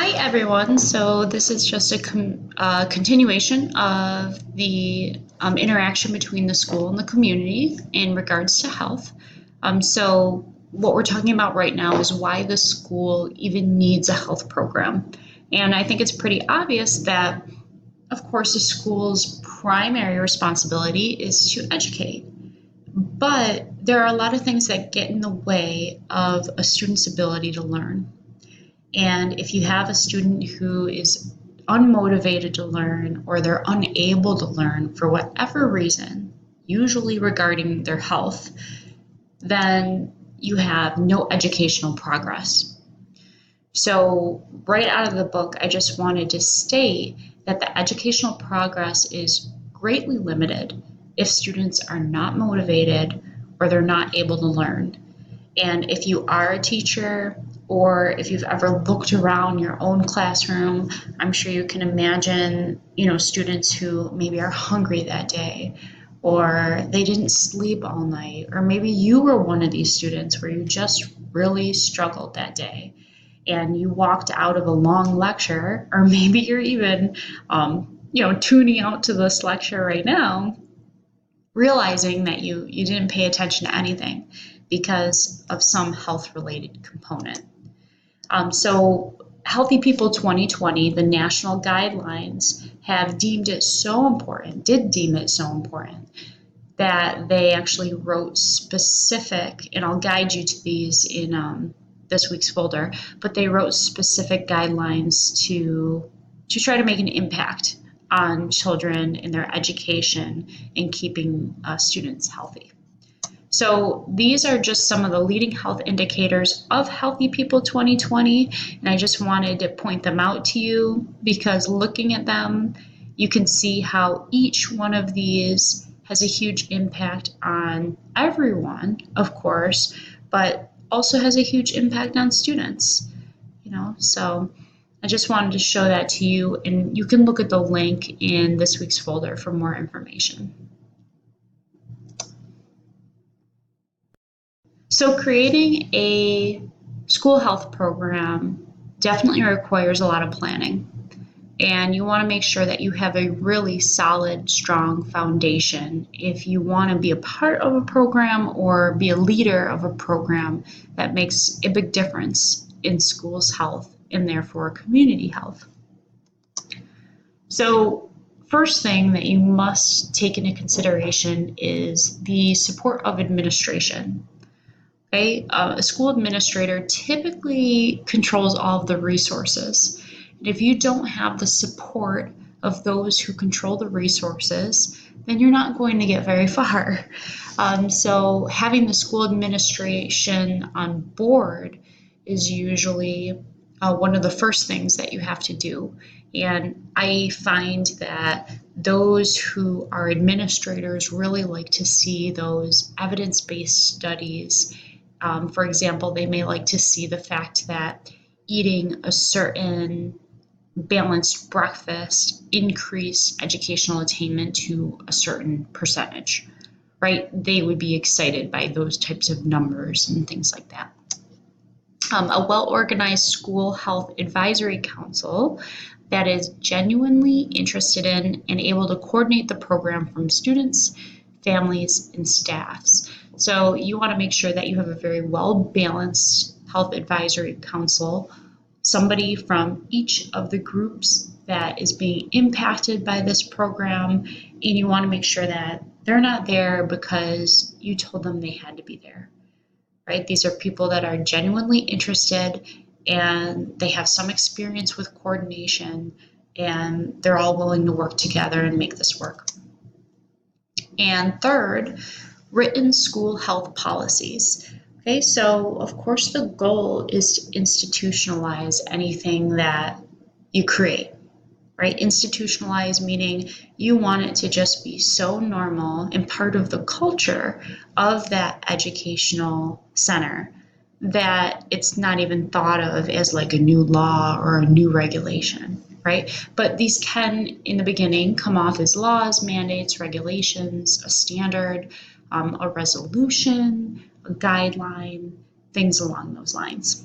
Hi everyone. So this is just a continuation of the interaction between the school and the community in regards to health. So what we're talking about right now is why the school even needs a health program. And I think it's pretty obvious that, of course, the school's primary responsibility is to educate. But there are a lot of things that get in the way of a student's ability to learn. And if you have a student who is unmotivated to learn or they're unable to learn for whatever reason, usually regarding their health, then you have no educational progress. So, right out of the book, I just wanted to state that the educational progress is greatly limited if students are not motivated or they're not able to learn. And if you are a teacher or if you've ever looked around your own classroom, I'm sure you can imagine, students who maybe are hungry that day or they didn't sleep all night, or maybe you were one of these students where you just really struggled that day and you walked out of a long lecture, or maybe you're even, tuning out to this lecture right now, realizing that you didn't pay attention to anything because of some health related component. So Healthy People 2020, the national guidelines, have deemed it so important, did deem it so important, that they actually wrote specific, and I'll guide you to these in this week's folder, but they wrote specific guidelines to try to make an impact on children in their education and keeping students healthy. So these are just some of the leading health indicators of Healthy People 2020, and I just wanted to point them out to you because looking at them, you can see how each one of these has a huge impact on everyone, of course, but also has a huge impact on students, so I just wanted to show that to you, and you can look at the link in this week's folder for more information. So creating a school health program definitely requires a lot of planning. And you want to make sure that you have a really solid, strong foundation if you want to be a part of a program or be a leader of a program that makes a big difference in schools' health and therefore community health. So first thing that you must take into consideration is the support of administration. Okay? A school administrator typically controls all of the resources. And if you don't have the support of those who control the resources, then you're not going to get very far. So having the school administration on board is usually one of the first things that you have to do. And I find that those who are administrators really like to see those evidence-based studies. For example, they may like to see the fact that eating a certain balanced breakfast increase educational attainment to a certain percentage, right? They would be excited by those types of numbers and things like that. A well-organized school health advisory council that is genuinely interested in and able to coordinate the program from students, families, and staffs. So you want to make sure that you have a very well-balanced health advisory council, somebody from each of the groups that is being impacted by this program, and you want to make sure that they're not there because you told them they had to be there, right? These are people that are genuinely interested and they have some experience with coordination and they're all willing to work together and make this work. And third, written school health policies. Okay, so of course the goal is to institutionalize anything that you create, right? Institutionalize meaning you want it to just be so normal and part of the culture of that educational center that it's not even thought of as like a new law or a new regulation, right? But these can, in the beginning, come off as laws, mandates, regulations, a standard, a resolution, a guideline, things along those lines.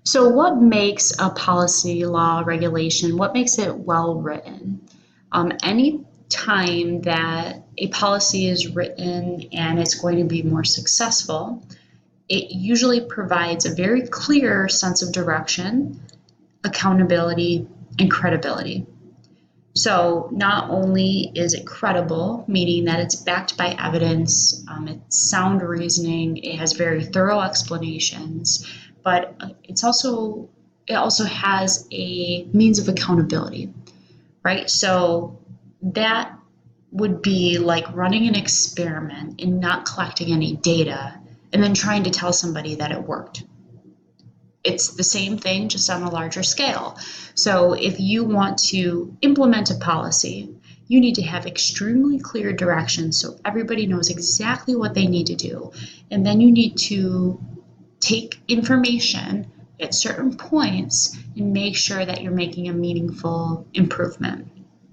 So, what makes a policy, law, regulation, what makes it well written? Any time that a policy is written and it's going to be more successful, it usually provides a very clear sense of direction, accountability, and credibility. So, not only is it credible, meaning that it's backed by evidence, it's sound reasoning, it has very thorough explanations, but it also has a means of accountability, right? So that would be like running an experiment and not collecting any data and then trying to tell somebody that it worked. It's the same thing, just on a larger scale. So if you want to implement a policy, you need to have extremely clear directions so everybody knows exactly what they need to do. And then you need to take information at certain points and make sure that you're making a meaningful improvement.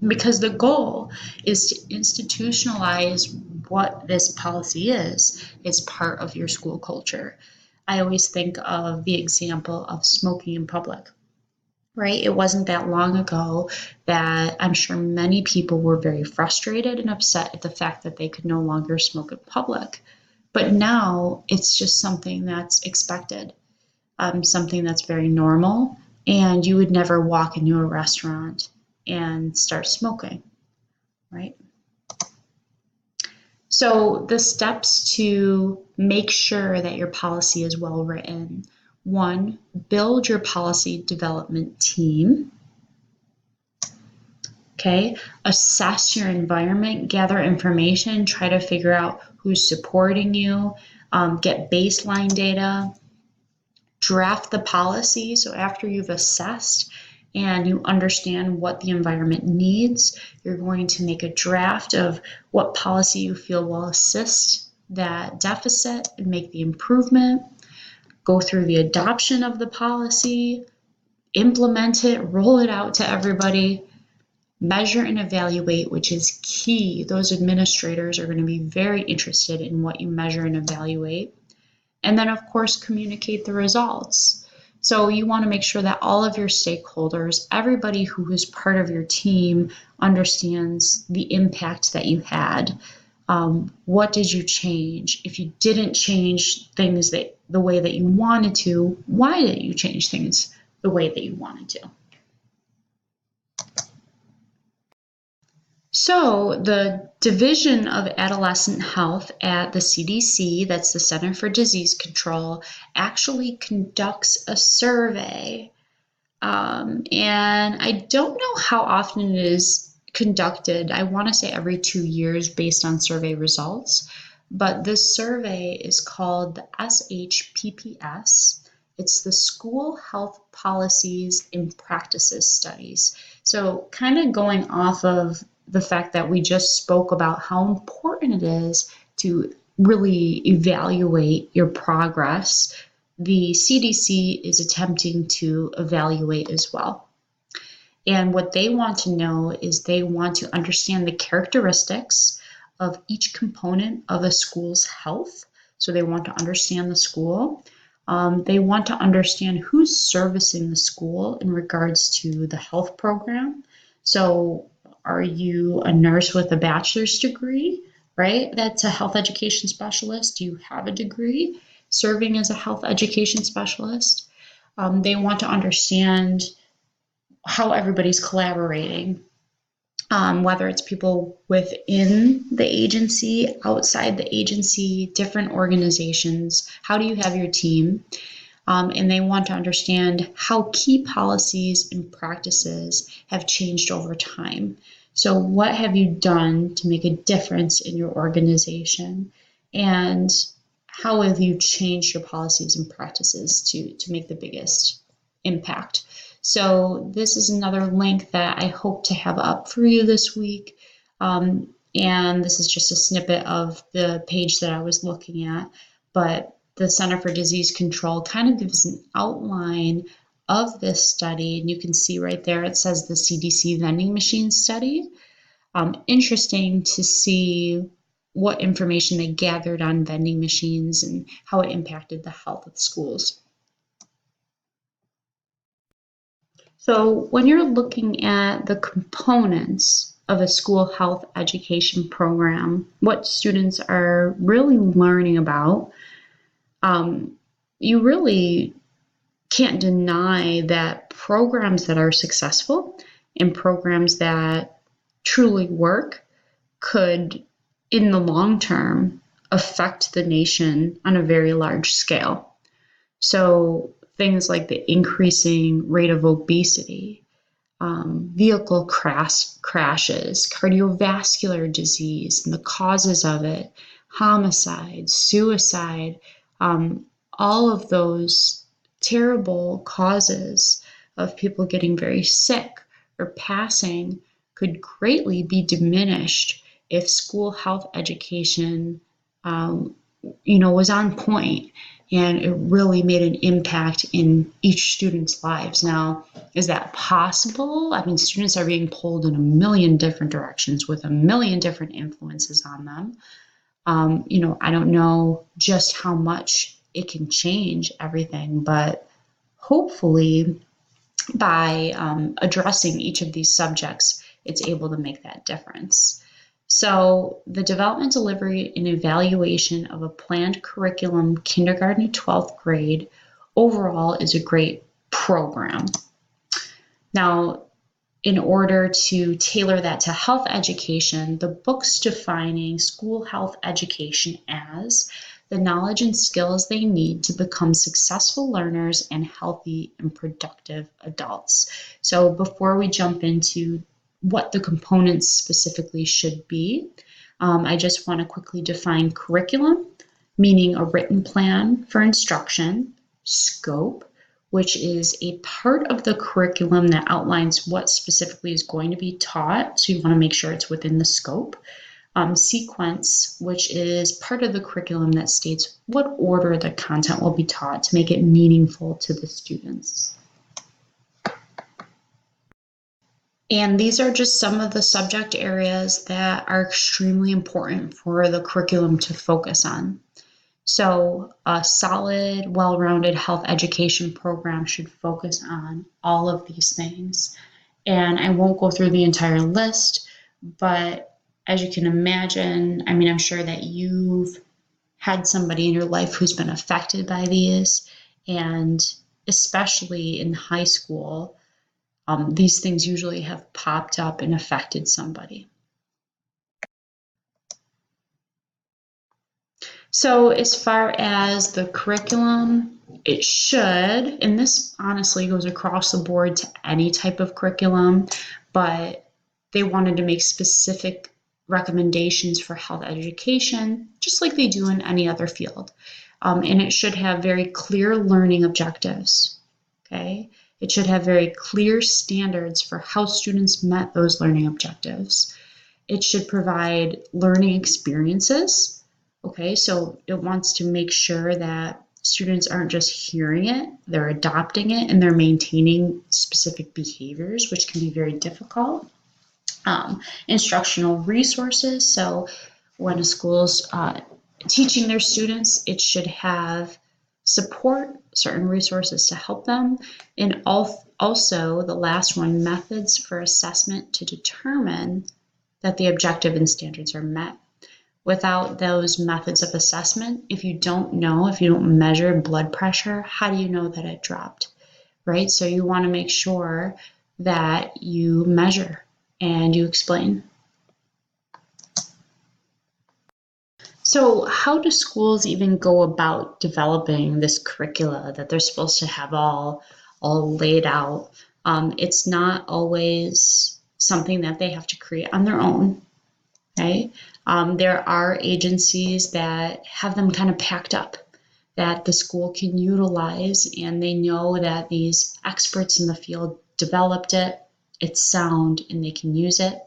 Because the goal is to institutionalize what this policy is as part of your school culture. I always think of the example of smoking in public, right? It wasn't that long ago that I'm sure many people were very frustrated and upset at the fact that they could no longer smoke in public. But now it's just something that's expected, something that's very normal, and you would never walk into a restaurant and start smoking, right? So, the steps to make sure that your policy is well written: one, build your policy development team. Okay, assess your environment, gather information, try to figure out who's supporting you, get baseline data, draft the policy. So after you've assessed and you understand what the environment needs, you're going to make a draft of what policy you feel will assist that deficit and make the improvement. Go through the adoption of the policy, implement it, roll it out to everybody, measure and evaluate, which is key. Those administrators are going to be very interested in what you measure and evaluate. And then, of course, communicate the results. So you want to make sure that all of your stakeholders, everybody who is part of your team, understands the impact that you had. What did you change? If you didn't change things the way that you wanted to, why didn't you change things the way that you wanted to? So, the Division of Adolescent Health at the CDC, that's the Center for Disease Control, actually conducts a survey. And I don't know how often it is conducted. I want to say every 2 years based on survey results. But this survey is called the SHPPS. It's the School Health Policies and Practices Studies. So, kind of going off of the fact that we just spoke about how important it is to really evaluate your progress, the CDC is attempting to evaluate as well. And what they want to know is they want to understand the characteristics of each component of a school's health. So they want to understand the school. They want to understand who's servicing the school in regards to the health program. So are you a nurse with a bachelor's degree, right? That's a health education specialist. Do you have a degree serving as a health education specialist? They want to understand how everybody's collaborating, whether it's people within the agency, outside the agency, different organizations. How do you have your team? And they want to understand how key policies and practices have changed over time. So what have you done to make a difference in your organization? And how have you changed your policies and practices to make the biggest impact? So this is another link that I hope to have up for you this week. And this is just a snippet of the page that I was looking at. But the Center for Disease Control kind of gives an outline of this study. And you can see right there, it says the CDC vending machine study. Interesting to see what information they gathered on vending machines and how it impacted the health of schools. So when you're looking at the components of a school health education program, what students are really learning about, um, you really can't deny that programs that are successful and programs that truly work could, in the long term, affect the nation on a very large scale. So things like the increasing rate of obesity, vehicle crashes, cardiovascular disease, and the causes of it, homicide, suicide, um, all of those terrible causes of people getting very sick or passing could greatly be diminished if school health education, um, was on point and it really made an impact in each student's lives. Now, is that possible? I mean, students are being pulled in a million different directions with a million different influences on them. I don't know just how much it can change everything, but hopefully by addressing each of these subjects, it's able to make that difference. So the development, delivery, and evaluation of a planned curriculum, kindergarten to 12th grade, overall is a great program. Now, in order to tailor that to health education, the book's defining school health education as the knowledge and skills they need to become successful learners and healthy and productive adults. So before we jump into what the components specifically should be, I just want to quickly define curriculum, meaning a written plan for instruction, scope, which is a part of the curriculum that outlines what specifically is going to be taught. So you want to make sure it's within the scope. Sequence, which is part of the curriculum that states what order the content will be taught to make it meaningful to the students. And these are just some of the subject areas that are extremely important for the curriculum to focus on. So a solid, well-rounded health education program should focus on all of these things. And I won't go through the entire list, but as you can imagine, I mean, I'm sure that you've had somebody in your life who's been affected by these, and especially in high school, these things usually have popped up and affected somebody. So as far as the curriculum, it should, and this honestly goes across the board to any type of curriculum, but they wanted to make specific recommendations for health education, just like they do in any other field. And it should have very clear learning objectives, okay? It should have very clear standards for how students met those learning objectives. It should provide learning experiences. Okay, so it wants to make sure that students aren't just hearing it, they're adopting it and they're maintaining specific behaviors, which can be very difficult. Instructional resources, so when a school's teaching their students, it should have support, certain resources to help them, and also the last one, methods for assessment to determine that the objective and standards are met. Without those methods of assessment, if you don't measure blood pressure, how do you know that it dropped, right? So you want to make sure that you measure and you explain. So how do schools even go about developing this curricula that they're supposed to have all laid out? It's not always something that they have to create on their own. Okay. There are agencies that have them kind of packed up that the school can utilize, and they know that these experts in the field developed it, it's sound, and they can use it.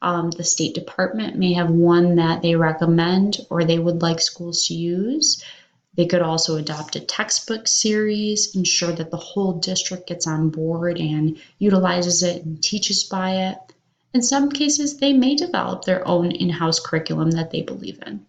The State Department may have one that they recommend or they would like schools to use. They could also adopt a textbook series, ensure that the whole district gets on board and utilizes it and teaches by it. In some cases, they may develop their own in-house curriculum that they believe in.